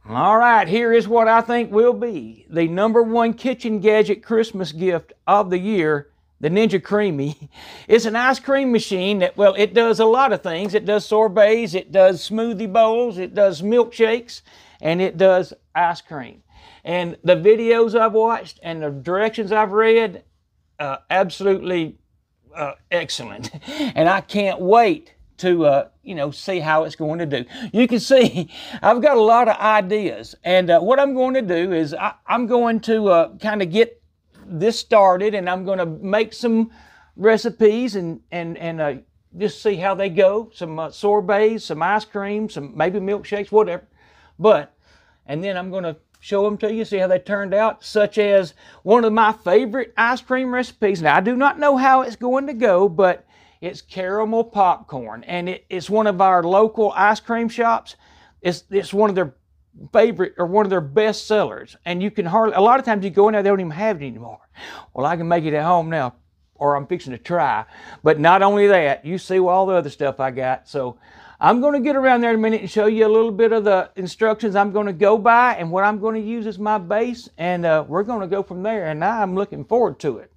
All right, here is what I think will be the #1 kitchen gadget Christmas gift of the year, the Ninja Creami. It's an ice cream machine that, well, it does a lot of things. It does sorbets, it does smoothie bowls, it does milkshakes, and it does ice cream. And the videos I've watched and the directions I've read, absolutely excellent. And I can't wait to see how it's going to do. You can see I've got a lot of ideas, and what I'm going to do is I'm going to kind of get this started, and I'm going to make some recipes and just see how they go. Some sorbets, some ice cream, some maybe milkshakes, whatever. And then I'm going to show them to you, see how they turned out, such as one of my favorite ice cream recipes. Now, I do not know how it's going to go, but it's caramel popcorn, and it's one of our local ice cream shops. It's one of their favorite, or one of their best sellers, and you can hardly, a lot of times you go in there, they don't even have it anymore. Well, I can make it at home now, or I'm fixing to try. But not only that, you see all the other stuff I got. So I'm going to get around there in a minute and show you a little bit of the instructions I'm going to go by and what I'm going to use as my base, and we're going to go from there, and I'm looking forward to it.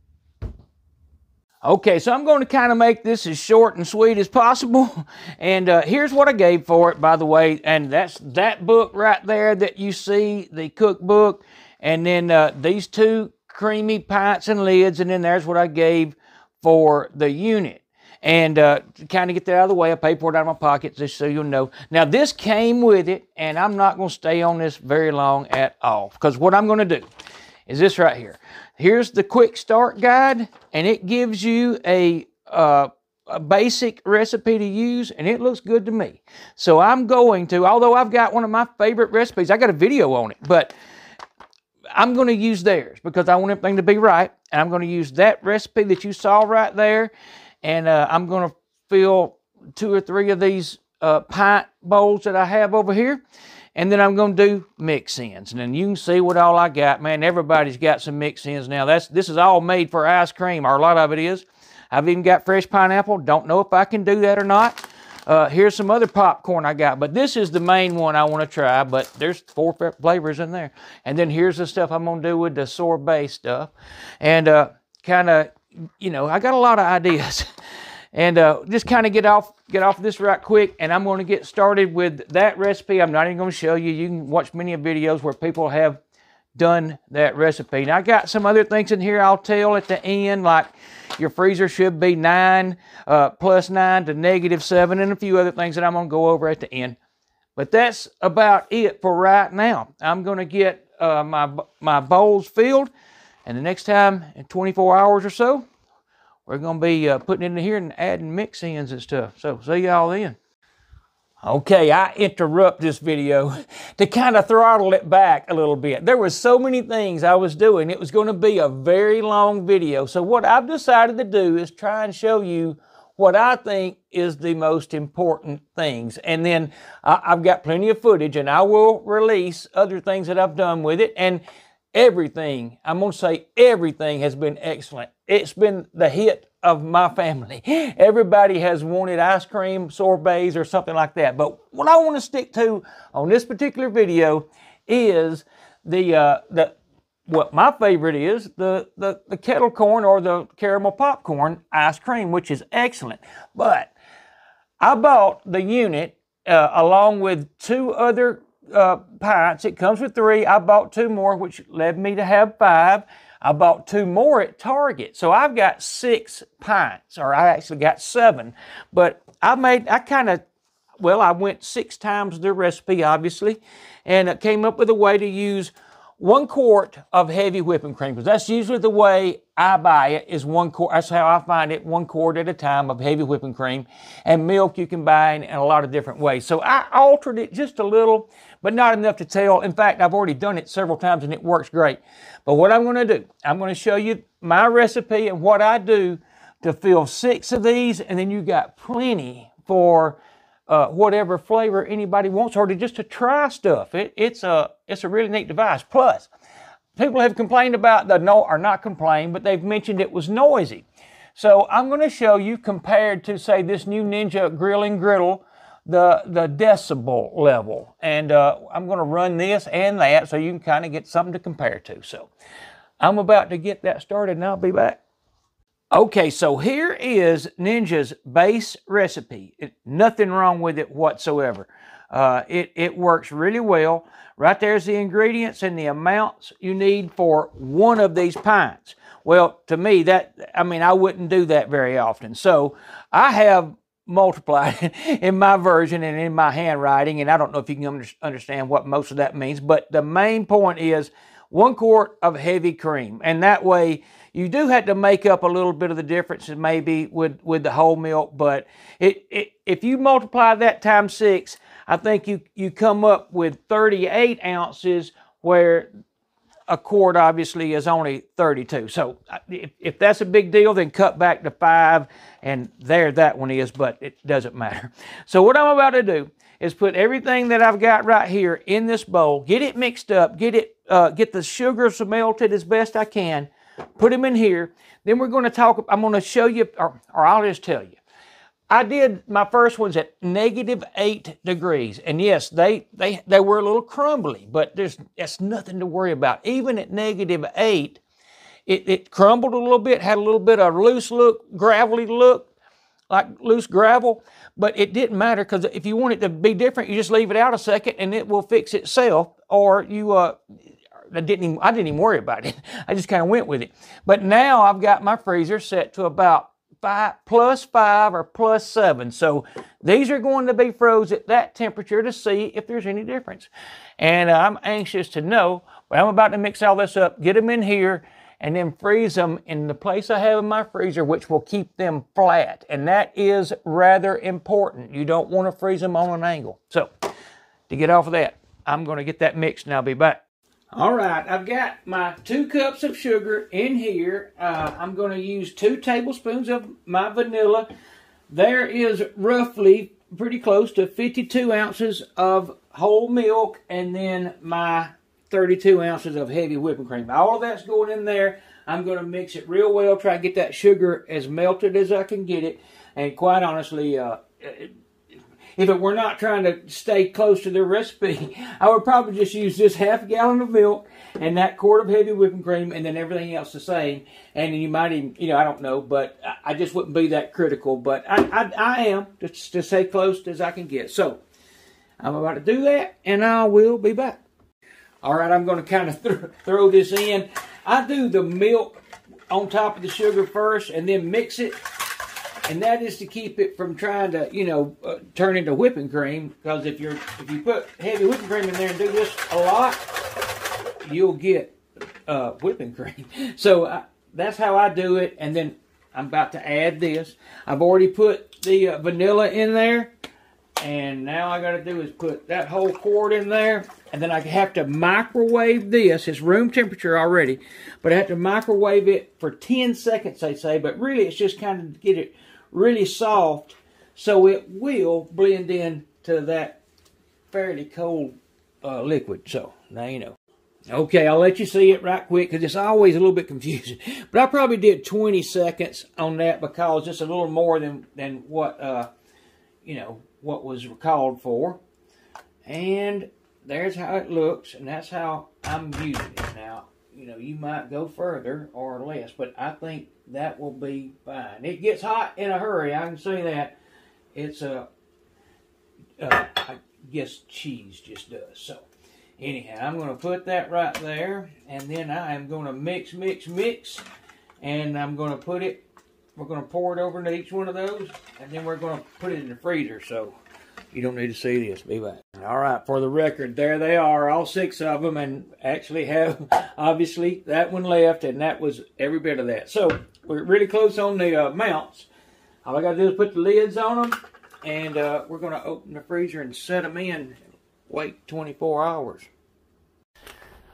Okay, so I'm going to kind of make this as short and sweet as possible. And here's what I gave for it, by the way. And that's that book right there that you see, the cookbook. And then these 2 Creami pints and lids. And then there's what I gave for the unit. And to kind of get that out of the way, I paid for it out of my pocket, just so you'll know. Now, this came with it, and I'm not going to stay on this very long at all. Because what I'm going to do is this right here. Here's the quick start guide, and it gives you a basic recipe to use, and it looks good to me. So I'm going to, although I've got one of my favorite recipes, I got a video on it, but I'm going to use theirs because I want everything to be right. And I'm going to use that recipe that you saw right there, and I'm going to fill 2 or 3 of these pint bowls that I have over here. And then I'm going to do mix-ins. And then you can see what all I got. Man, everybody's got some mix-ins now. This is all made for ice cream, or a lot of it is. I've even got fresh pineapple. Don't know if I can do that or not. Here's some other popcorn I got. But this is the main one I want to try. But there's 4 flavors in there. And then here's the stuff I'm going to do with the sorbet stuff. And kind of, I got a lot of ideas. And just kind of get off this right quick, and I'm going to get started with that recipe. I'm not even going to show you. You can watch many videos where people have done that recipe. Now, I got some other things in here I'll tell at the end, like your freezer should be 9, +9 to -7, and a few other things that I'm going to go over at the end. But that's about it for right now. I'm going to get my bowls filled, and the next time, in 24 hours or so, we're going to be putting it in here and adding mix-ins and stuff. So, see y'all then. Okay, I interrupt this video to kind of throttle it back a little bit. There were so many things I was doing. It was going to be a very long video. So what I've decided to do is try and show you what I think is the most important things. And then I've got plenty of footage, and I will release other things that I've done with it. And everything, I'm going to say everything has been excellent. It's been the hit of my family. Everybody has wanted ice cream, sorbets, or something like that. But what I want to stick to on this particular video is what my favorite is, the kettle corn or the caramel popcorn ice cream, which is excellent. But I bought the unit along with 2 other pints. It comes with 3. I bought 2 more, which led me to have 5. I bought 2 more at Target. So I've got 6 pints, or I actually got 7. But I went 6 times the recipe, obviously, and it came up with a way to use 1 quart of heavy whipping cream, because that's usually the way I buy it, is 1 quart. That's how I find it, 1 quart at a time of heavy whipping cream. And milk you can buy in a lot of different ways. So I altered it just a little, but not enough to tell. In fact, I've already done it several times and it works great. But what I'm going to do, I'm going to show you my recipe and what I do to fill 6 of these, and then you got plenty for whatever flavor anybody wants, or just to try stuff. It's a really neat device. Plus, people have complained about or not complained, but they've mentioned it was noisy. So I'm going to show you, compared to, say, this new Ninja Grill and Griddle the decibel level. And I'm going to run this and that so you can kind of get something to compare to. So I'm about to get that started and I'll be back. Okay, so here is Ninja's base recipe. Nothing wrong with it whatsoever. It works really well. Right there's the ingredients and the amounts you need for one of these pints. Well, to me, I wouldn't do that very often. So I have multiplied it in my version and in my handwriting, and I don't know if you can understand what most of that means, but the main point is 1 quart of heavy cream. And that way, you do have to make up a little bit of the difference maybe with the whole milk, but if you multiply that times 6, I think you come up with 38 ounces, where a quart obviously is only 32. So if that's a big deal, then cut back to 5, and there that one is, but it doesn't matter. So what I'm about to do is put everything that I've got right here in this bowl, get it mixed up, get the sugars melted as best I can, put them in here. Then we're going to talk, I'm going to show you, or I'll just tell you. I did my first ones at -8 degrees. And yes, they were a little crumbly, but that's nothing to worry about. Even at -8, it crumbled a little bit, had a little bit of loose look, gravelly look, like loose gravel, but it didn't matter, because if you want it to be different, you just leave it out a second and it will fix itself. Or I didn't even worry about it. I just kind of went with it. But now I've got my freezer set to about +5 or +7. So these are going to be froze at that temperature to see if there's any difference. And I'm anxious to know, but I'm about to mix all this up, get them in here, and then freeze them in the place I have in my freezer, which will keep them flat. And that is rather important. You don't want to freeze them on an angle. So to get off of that, I'm going to get that mixed and I'll be back. All right, I've got my 2 cups of sugar in here. I'm going to use 2 tablespoons of my vanilla. There is roughly pretty close to 52 ounces of whole milk, and then my 32 ounces of heavy whipping cream. All of that's going in there. I'm going to mix it real well, try to get that sugar as melted as I can get it. And quite honestly, if it were not trying to stay close to the recipe, I would probably just use this ½ gallon of milk and that quart of heavy whipping cream, and then everything else the same. And you might even, I don't know, but I just wouldn't be that critical. But I am, just to stay close as I can get. So I'm about to do that, and I will be back. All right, I'm going to kind of throw this in. I do the milk on top of the sugar first, and then mix it. And that is to keep it from trying to, turn into whipping cream. Because if you put heavy whipping cream in there and do this a lot, you'll get whipping cream. So that's how I do it. And then I'm about to add this. I've already put the vanilla in there. And now I got to do is put that whole quart in there. And then I have to microwave this. It's room temperature already. But I have to microwave it for 10 seconds, they say. But really, it's just kind of to get it really soft, so it will blend in to that fairly cold liquid. So now you know. Okay, I'll let you see it right quick, because it's always a little bit confusing. But I probably did 20 seconds on that, because it's a little more than what what was called for. And there's how it looks, and that's how I'm using it now. You might go further or less, but I think that will be fine. It gets hot in a hurry, I can say that. It's I guess cheese just does. So anyhow, I'm going to put that right there, and then I am going to mix, and I'm going to put it, we're going to pour it over into each one of those, and then we're going to put it in the freezer. So you don't need to see this. Be back. All right, for the record, there they are, all 6 of them, and actually have, obviously, that one left, and that was every bit of that. So we're really close on the amounts. All I got to do is put the lids on them, and we're going to open the freezer and set them in and wait 24 hours.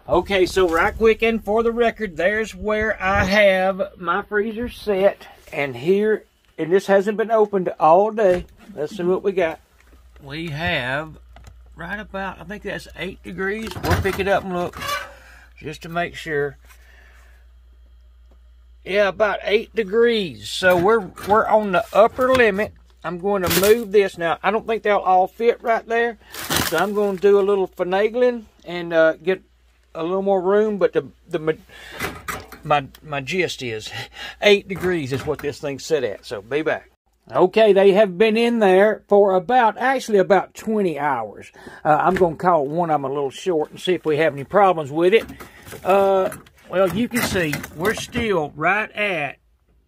Okay, so right quick, and for the record, there's where I have my freezer set, and here, and this hasn't been opened all day. Let's see what we got. We have right about, I think that's 8 degrees. We'll pick it up and look just to make sure. Yeah, about 8 degrees. So we're on the upper limit I'm going to move this. Now, I don't think they'll all fit right there. So I'm going to do a little finagling and get a little more room. But my gist is 8 degrees is what this thing's set at. So be back. Okay, they have been in there for about 20 hours. I'm going to call one of them a little short and see if we have any problems with it. Well, you can see we're still right at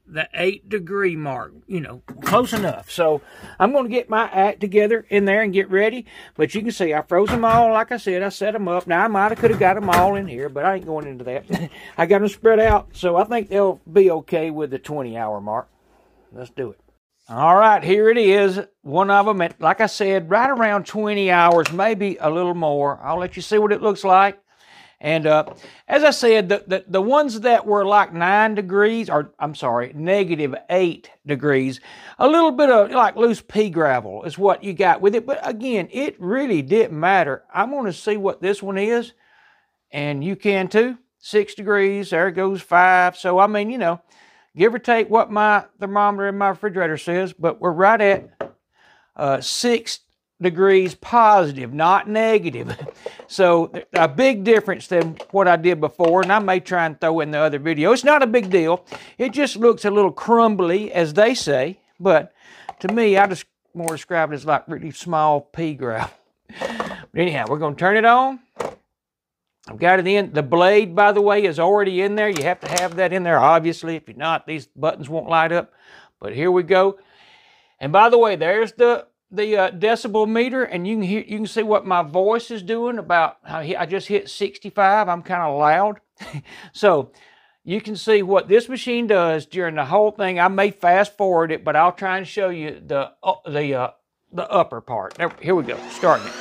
the 8-degree mark, you know, close enough. So I'm going to get my act together in there and get ready. But you can see I froze them all. Like I said, I set them up. Now, I could have got them all in here, but I ain't going into that. I got them spread out, so I think they'll be okay with the 20-hour mark. Let's do it. All right, here it is. One of them, at, like I said, right around 20 hours, maybe a little more. I'll let you see what it looks like. And as I said, the ones that were like 9 degrees, or I'm sorry, -8 degrees, a little bit of like loose pea gravel is what you got with it. But again, it really didn't matter. I'm going to see what this one is, and you can too. 6 degrees, there goes 5. So, I mean, you know, give or take what my thermometer in my refrigerator says, but we're right at 6 degrees positive, not negative. So a big difference than what I did before, and I may try and throw in the other video. It's not a big deal. It just looks a little crumbly, as they say, but to me, I just more describe it as like really small pea gravel. But anyhow, we're going to turn it on. I've got it in. The blade, by the way, is already in there. You have to have that in there, obviously. If you're not, these buttons won't light up. But here we go. And by the way, there's the decibel meter, and you can see what my voice is doing about how I just hit 65. I'm kind of loud. So you can see what this machine does during the whole thing. I may fast forward it, but I'll try and show you the upper part. Here we go, starting it.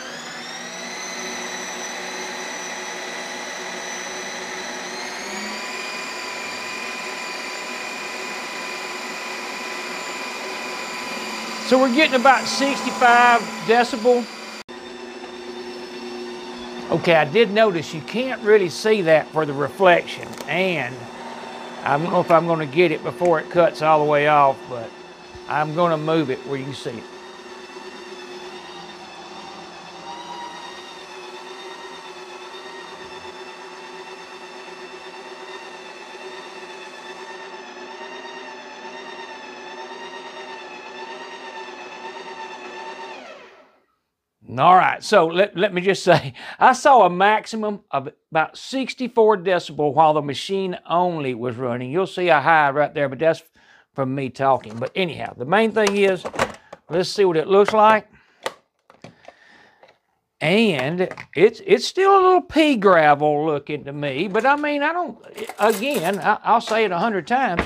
So we're getting about 65 decibel. Okay, I did notice you can't really see that for the reflection. And I don't know if I'm going to get it before it cuts all the way off, but I'm going to move it where you can see it. All right, so let me just say, I saw a maximum of about 64 decibel while the machine only was running. You'll see a high right there, but that's from me talking. But anyhow, the main thing is, let's see what it looks like. And it's still a little pea gravel looking to me, but I mean, I'll say it 100 times,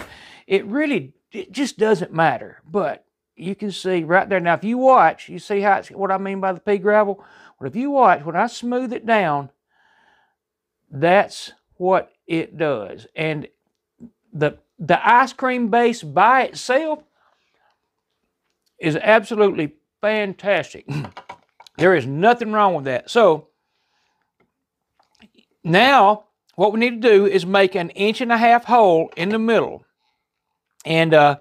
it just doesn't matter. But you can see right there. Now, if you watch, you see what I mean by the pea gravel? Well, if you watch, when I smooth it down, that's what it does. And the ice cream base by itself is absolutely fantastic. There is nothing wrong with that. So, now, what we need to do is make an 1.5-inch hole in the middle. And,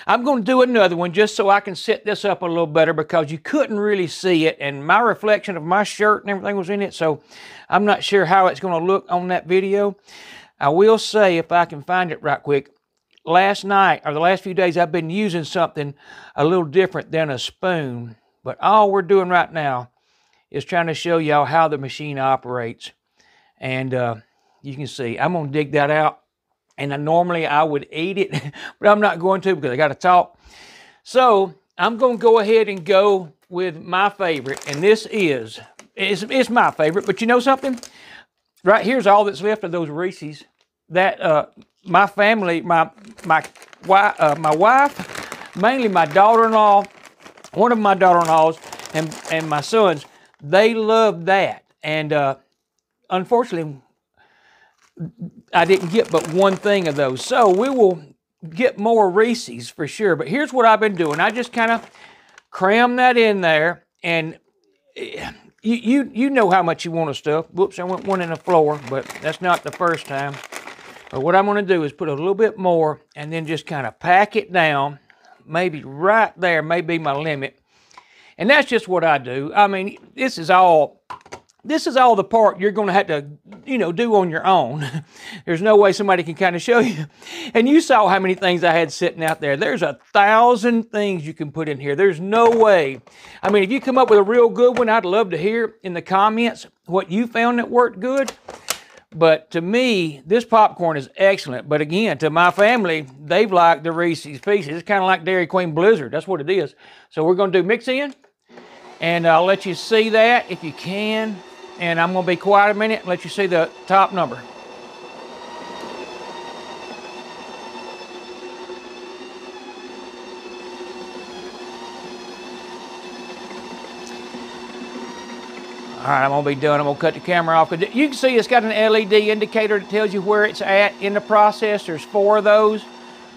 I'm going to do another one just so I can set this up a little better because you couldn't really see it, and my reflection of my shirt and everything was in it, so I'm not sure how it's going to look on that video. I will say, if I can find it right quick, last night or the last few days I've been using something a little different than a spoon, but all we're doing right now is trying to show y'all how the machine operates. And you can see, I'm going to dig that out. And normally I would eat it, but I'm not going to because I got to talk. So I'm going to go ahead and go with my favorite. And this it's my favorite. But you know something? Right here's all that's left of those Reese's. That my family, my wife, mainly my daughter-in-law, one of my daughter-in-laws, and my sons, they love that. And unfortunately, I didn't get but one thing of those. So we will get more Reese's for sure. But here's what I've been doing. I just kind of cram that in there. And you know how much you want of stuff. Whoops, I went one in the floor, but that's not the first time. But what I'm going to do is put a little bit more and then just kind of pack it down. maybe right there may be my limit. And that's just what I do. I mean, this is all the part you're going to have to, you know, do on your own. There's no way somebody can kind of show you. And you saw how many things I had sitting out there. There's 1,000 things you can put in here. There's no way. I mean, if you come up with a real good one, I'd love to hear in the comments what you found that worked good. But to me, this popcorn is excellent. But again, to my family, they've liked the Reese's Pieces. It's kind of like Dairy Queen Blizzard. That's what it is. So we're going to do mix in. And I'll let you see that if you can. And I'm going to be quiet a minute and let you see the top number. All right, I'm going to be done. I'm going to cut the camera off. You can see it's got an LED indicator that tells you where it's at in the process. There's 4 of those.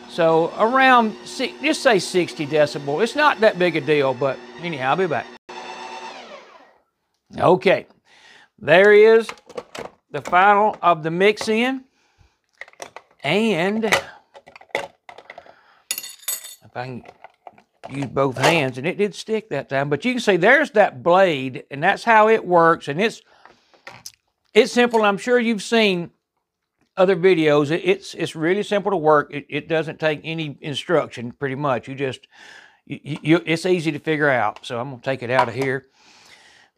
So around, just say 60 decibel. It's not that big a deal, but anyhow, I'll be back. Okay, there is the final of the mix in. And if I can use both hands, and it did stick that time, but you can see there's that blade, and that's how it works. And it's simple. I'm sure you've seen other videos. It's really simple to work. It doesn't take any instruction, pretty much. You just it's easy to figure out. So I'm gonna take it out of here.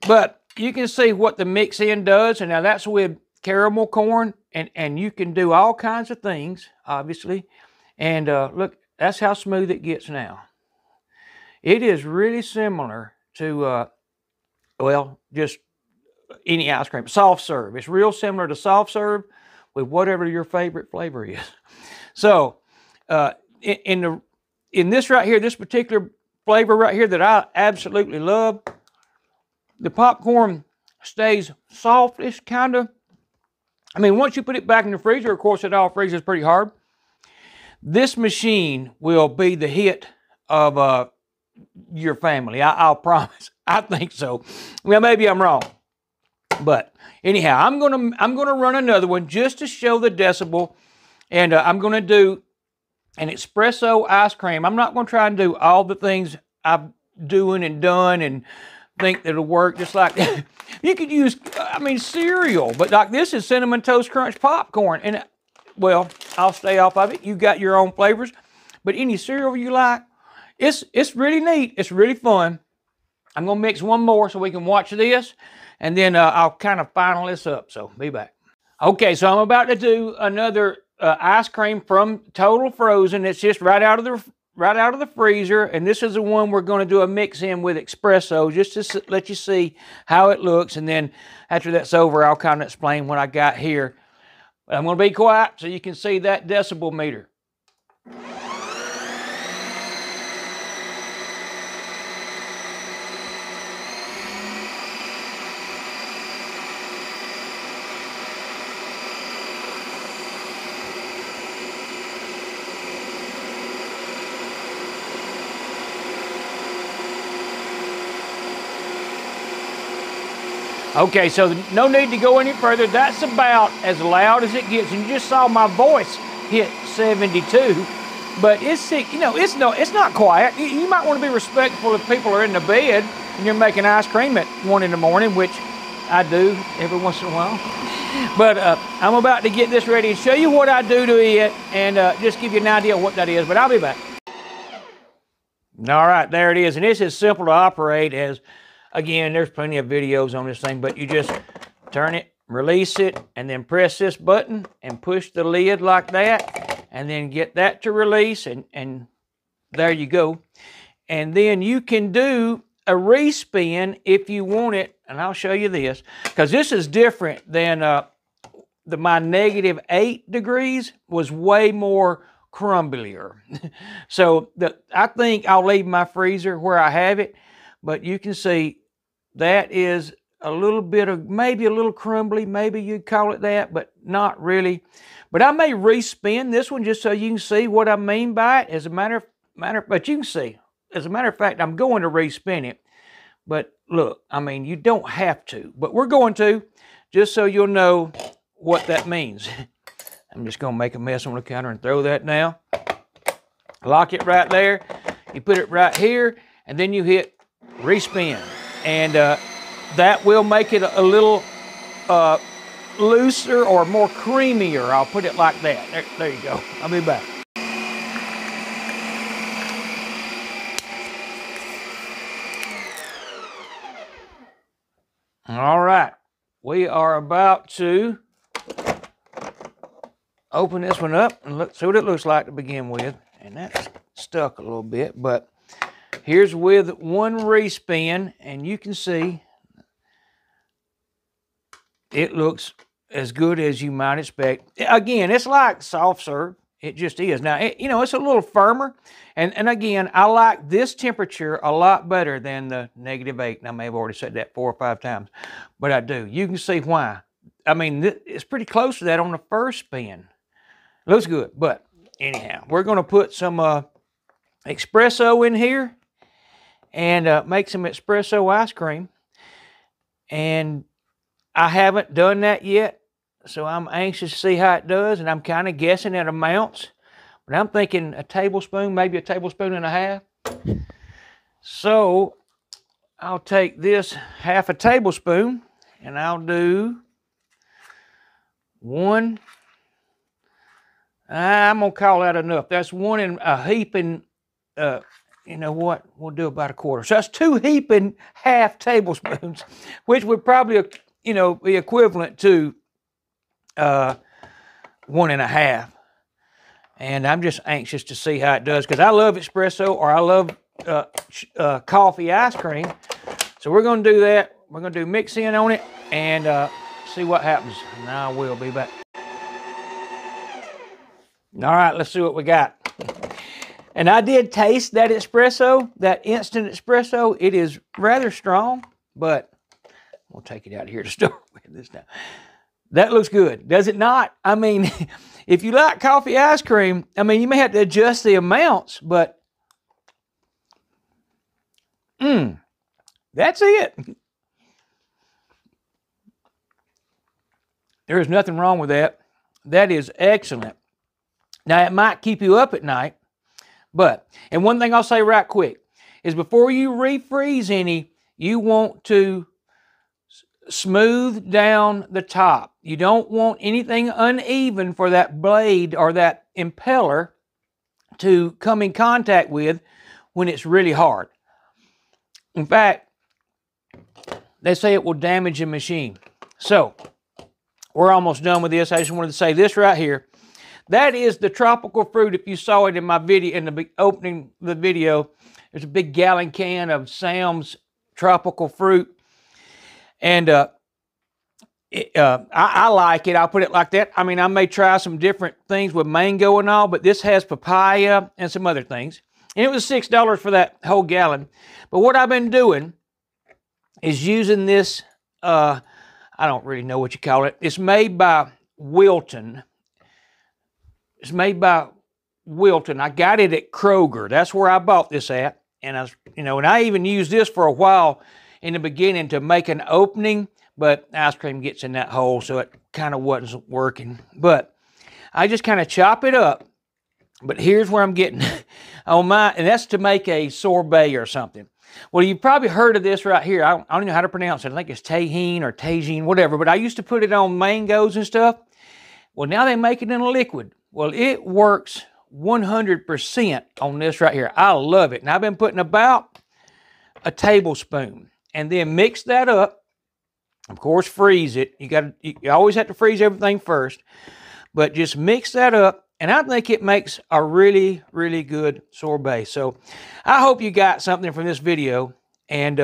But you can see what the mix in does, and now that's with caramel corn, and you can do all kinds of things, obviously. And look, that's how smooth it gets now. It is really similar to, well, just any ice cream. Soft serve. It's real similar to soft serve with whatever your favorite flavor is. So, in this right here, this particular flavor right here that I absolutely love, the popcorn stays softish, kind of. I mean, once you put it back in the freezer, of course, it all freezes pretty hard. This machine will be the hit of your family. I'll promise. I think so. Well, maybe I'm wrong. But anyhow, I'm gonna run another one just to show the decibel, and I'm gonna do an espresso ice cream. I'm not gonna try and do all the things I'm doing and done and think that it'll work just like that. You could use, I mean, cereal, but like this is Cinnamon Toast Crunch popcorn, and well, I'll stay off of it. You got your own flavors, but any cereal you like. It's really neat. It's really fun. I'm going to mix one more so we can watch this, and then I'll kind of final this up, so be back. Okay, so I'm about to do another ice cream from Total Frozen. It's just right out of the freezer, and this is the one we're going to do a mix in with espresso, just to let you see how it looks, and then after that's over, I'll kind of explain what I got here. But I'm going to be quiet so you can see that decibel meter. Okay, so no need to go any further. That's about as loud as it gets. And you just saw my voice hit 72. But it's, you know, it's not quiet. You might want to be respectful if people are in the bed and you're making ice cream at 1 in the morning, which I do every once in a while. But I'm about to get this ready and show you what I do to it, and just give you an idea of what that is. But I'll be back. All right, there it is. And it's as simple to operate as, again, there's plenty of videos on this thing, but you just turn it, release it, and then press this button and push the lid like that, and then get that to release, and there you go. And then you can do a respin if you want it, and I'll show you this, because this is different than my -8 degrees was way more crumblier. So I think I'll leave my freezer where I have it, but you can see that is a little bit of, maybe a little crumbly, maybe you'd call it that, but not really. But I may respin this one just so you can see what I mean by it. As a matter of, but you can see, as a matter of fact, I'm going to respin it. But look, I mean, you don't have to, but we're going to, just so you'll know what that means. I'm just going to make a mess on the counter and throw that now. Lock it right there. You put it right here, and then you hit respin. And that will make it a little looser or more creamier. I'll put it like that. There you go. I'll be back. All right. We are about to open this one up and see what it looks like to begin with. And that's stuck a little bit, but here's with one respin, and you can see it looks as good as you might expect. Again, it's like soft serve. It just is. Now, you know, it's a little firmer. And again, I like this temperature a lot better than the -8. And I may have already said that 4 or 5 times, but I do. You can see why. I mean, it's pretty close to that on the first spin. Looks good, but anyhow, we're going to put some espresso in here and make some espresso ice cream. And I haven't done that yet, so I'm anxious to see how it does, and I'm kind of guessing at amounts. But I'm thinking a tablespoon, maybe a tablespoon and a half. So I'll take this half a tablespoon, and I'll do one. I'm going to call that enough. That's one in a heaping, you know what? We'll do about a quarter. So that's 2 heaping half tablespoons, which would probably, you know, be equivalent to 1 1/2. And I'm just anxious to see how it does, because I love espresso, or I love coffee ice cream. So we're going to do that. We're going to do mix in on it and see what happens. And I will be back. All right, let's see what we got. And I did taste that espresso, that instant espresso. It is rather strong, but we'll take it out here to start with this time. That looks good, does it not? I mean, if you like coffee ice cream, I mean, you may have to adjust the amounts, but that's it. There is nothing wrong with that. That is excellent. Now, it might keep you up at night, but, and one thing I'll say right quick, is before you refreeze any, you want to smooth down the top. You don't want anything uneven for that blade or that impeller to come in contact with when it's really hard. In fact, they say it will damage the machine. So, we're almost done with this. I just wanted to say this right here. That is the tropical fruit. If you saw it in my video, in the opening of the video, there's a big gallon can of Sam's tropical fruit. And I like it. I'll put it like that. I mean, I may try some different things with mango and all, but this has papaya and some other things. And it was $6 for that whole gallon. But what I've been doing is using this, I don't really know what you call it. It's made by Wilton. It's made by Wilton. I got it at Kroger. That's where I bought this at. And I even used this for a while in the beginning to make an opening, but ice cream gets in that hole, so it kind of wasn't working. But I just kind of chop it up. But here's where I'm getting on my, and that's to make a sorbet or something. Well, you've probably heard of this right here. I don't even know how to pronounce it. I think it's Tajin or Tajin, whatever. But I used to put it on mangoes and stuff. Well, now they make it in a liquid. Well, it works 100% on this right here. I love it. And I've been putting about a tablespoon. And then mix that up. Of course, freeze it. You always have to freeze everything first. But just mix that up. And I think it makes a really, really good sorbet. So I hope you got something from this video. And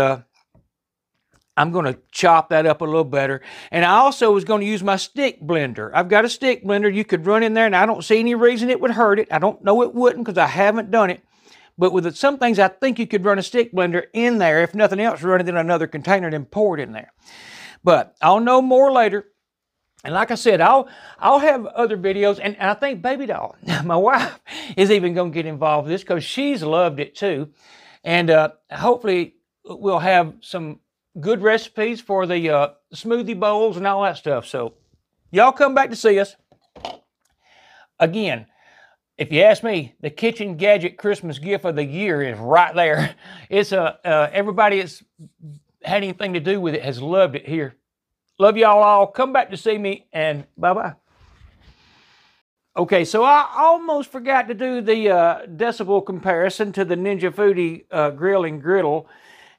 I'm going to chop that up a little better. And I also was going to use my stick blender. I've got a stick blender you could run in there, and I don't see any reason it would hurt it. I don't know it wouldn't because I haven't done it. But with some things, I think you could run a stick blender in there. If nothing else, run it in another container and then pour it in there. But I'll know more later. And like I said, I'll have other videos. And I think Baby Doll, my wife, is even going to get involved with this because she's loved it too. And hopefully we'll have some good recipes for the smoothie bowls and all that stuff. So y'all come back to see us. Again, if you ask me, the Kitchen Gadget Christmas Gift of the Year is right there. It's everybody that's had anything to do with it has loved it here. Love y'all all. Come back to see me, and bye-bye. Okay, so I almost forgot to do the decibel comparison to the Ninja Foodi grill and griddle,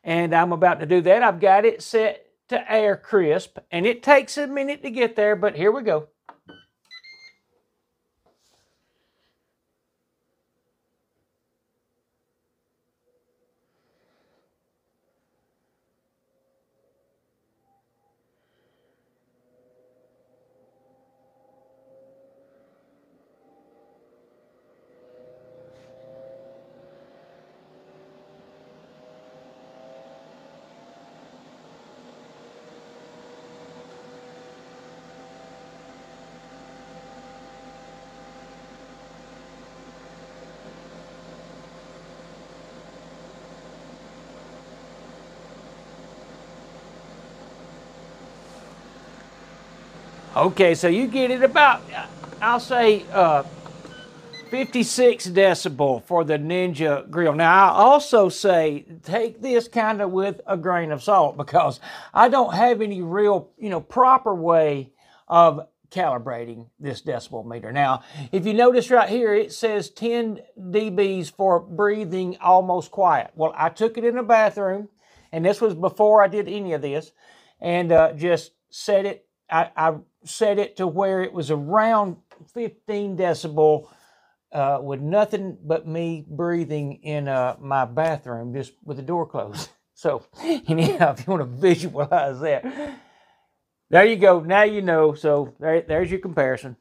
and I'm about to do that. I've got it set to air crisp, and it takes a minute to get there, but here we go. Okay, so you get it about, I'll say, 56 decibel for the Ninja grill. Now, I also say take this kind of with a grain of salt, because I don't have any real, proper way of calibrating this decibel meter. Now, if you notice right here, it says 10 dBs for breathing almost quiet. Well, I took it in the bathroom, and this was before I did any of this, and just set it, I set it to where it was around 15 decibel with nothing but me breathing in my bathroom, just with the door closed. So anyhow, if you want to visualize that, there you go. Now you know. So there's your comparison.